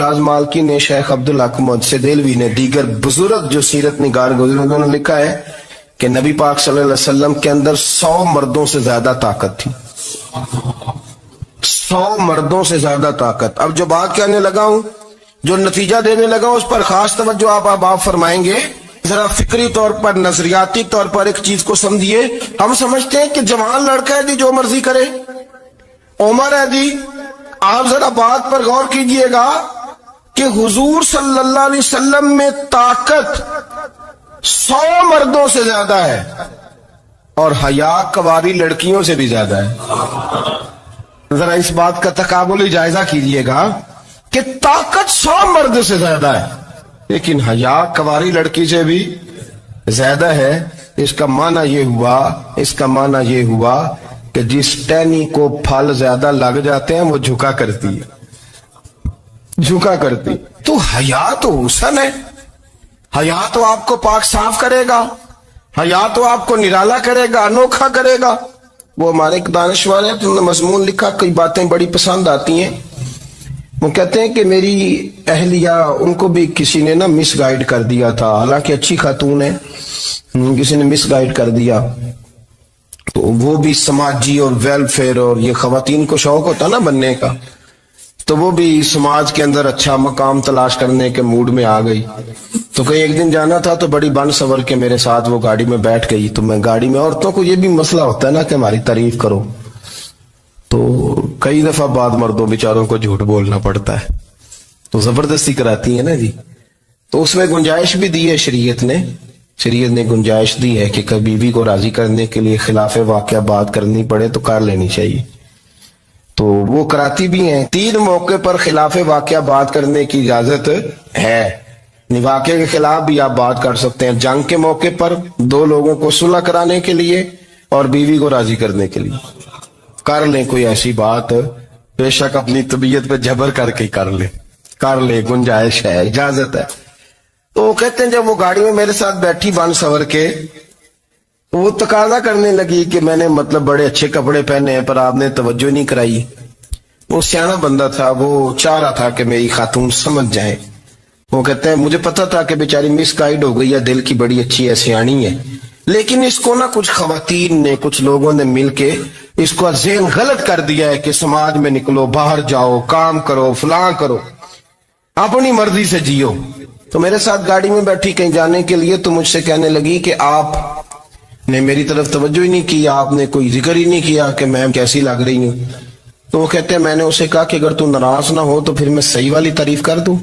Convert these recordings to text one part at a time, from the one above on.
اعجاز مالکی نے، شیخ عبدالحق محدث دہلوی نے، دیگر بزرگ جو سیرت نگار گزرے انہوں نے لکھا ہے کہ نبی پاک صلی اللہ علیہ وسلم کے اندر 100 مردوں سے زیادہ طاقت تھی. 100 مردوں سے زیادہ طاقت. اب جو بات کہنے لگا ہوں، جو نتیجہ دینے لگا ہوں، اس پر خاص توجہ آپ فرمائیں گے. ذرا فکری طور پر، نظریاتی طور پر ایک چیز کو سمجھیے. ہم سمجھتے ہیں کہ جوان لڑکا ہے جی جو مرضی کرے، عمر ہے جی. آپ ذرا بات پر غور کیجئے گا کہ حضور صلی اللہ علیہ وسلم میں طاقت 100 مردوں سے زیادہ ہے اور حیا کواری لڑکیوں سے بھی زیادہ ہے. ذرا اس بات کا تقابلی جائزہ کیجئے گا کہ طاقت 100 مرد سے زیادہ ہے لیکن حیا کواری لڑکی سے بھی زیادہ ہے. اس کا معنی یہ ہوا کہ جس ٹہنی کو پھل زیادہ لگ جاتے ہیں وہ جھکا کرتی. تو حیا تو حسن ہے، حیا تو آپ کو پاک صاف کرے گا، حیا تو آپ کو نرالا کرے گا، انوکھا کرے گا. وہ ہمارے ایک دانشور ہیں، انہوں نے مضمون لکھا، کئی باتیں بڑی پسند آتی ہیں. وہ کہتے ہیں کہ میری اہلیہ، ان کو بھی کسی نے مس گائیڈ کر دیا تھا، حالانکہ اچھی خاتون ہے، کسی نے مس گائیڈ کر دیا. تو وہ بھی سماجی اور ویلفیئر، اور یہ خواتین کو شوق ہوتا نا بننے کا، تو وہ بھی سماج کے اندر اچھا مقام تلاش کرنے کے موڈ میں آ گئی. تو کہیں ایک دن جانا تھا تو بڑی بن سور کے میرے ساتھ وہ گاڑی میں بیٹھ گئی. تو میں گاڑی میں، عورتوں کو یہ بھی مسئلہ ہوتا ہے نا کہ ہماری تعریف کرو، تو کئی دفعہ بعد مردوں بیچاروں کو جھوٹ بولنا پڑتا ہے، تو زبردستی کراتی ہیں نا جی. تو اس میں گنجائش بھی دی ہے شریعت نے گنجائش دی ہے کہ کبھی بیوی کو راضی کرنے کے لیے خلاف واقعہ بات کرنی پڑے تو کر لینی چاہیے. تو وہ کراتی بھی ہیں. 3 موقع پر خلاف واقعہ بات کرنے کی اجازت ہے. واقعے کے خلاف بھی آپ بات کر سکتے ہیں. جنگ کے موقع پر 2 لوگوں کو صلح کرانے کے لیے اور بیوی کو راضی کرنے کے لیے کر لیں کوئی ایسی بات، بے شک اپنی طبیعت پہ جبر کر کے کر لیں، گنجائش ہے، اجازت ہے. تو وہ کہتے ہیں جب وہ گاڑی میں میرے ساتھ بیٹھی بن سور کے، وہ تقاضا کرنے لگی کہ میں نے بڑے اچھے کپڑے پہنے ہیں پر آپ نے توجہ نہیں کرائی. وہ سیانا بندہ تھا، وہ چاہ رہا تھا کہ میری خاتون سمجھ جائے. وہ کہتے ہیں مجھے پتا تھا کہ بیچاری مس گائیڈ ہو گئی ہے، دل کی بڑی اچھی ہے، سیانی ہے، لیکن اس کو کچھ خواتین نے، کچھ لوگوں نے مل کے اس کو ذہن غلط کر دیا ہے کہ سماج میں نکلو، باہر جاؤ، کام کرو، فلاں کرو، اپنی مرضی سے جیو. تو میرے ساتھ گاڑی میں بیٹھی کہیں جانے کے لیے، تو مجھ سے کہنے لگی کہ آپ نے میری طرف توجہ ہی نہیں کی، آپ نے کوئی ذکر ہی نہیں کیا کہ میں کیسی لگ رہی ہوں. تو وہ کہتے ہیں میں نے اسے کہا کہ اگر تو ناراض نہ ہو تو پھر میں صحیح والی تعریف کر دوں.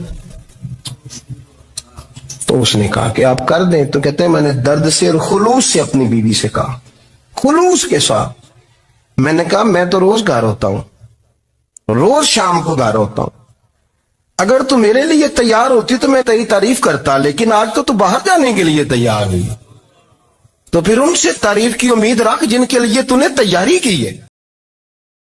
تو اس نے کہا کہ آپ کر دیں. تو کہتے ہیں میں نے درد سے اور خلوص سے اپنی بیوی سے کہا، خلوص کے ساتھ. میں نے کہا میں تو روز گھر ہوتا ہوں، روز شام کو گھر ہوتا ہوں، اگر تو میرے لیے تیار ہوتی تو میں تیری تعریف کرتا، لیکن آج تو باہر جانے کے لیے تیار ہوئی، تو پھر ان سے تعریف کی امید رکھ جن کے لیے تو نے تیاری کی ہے.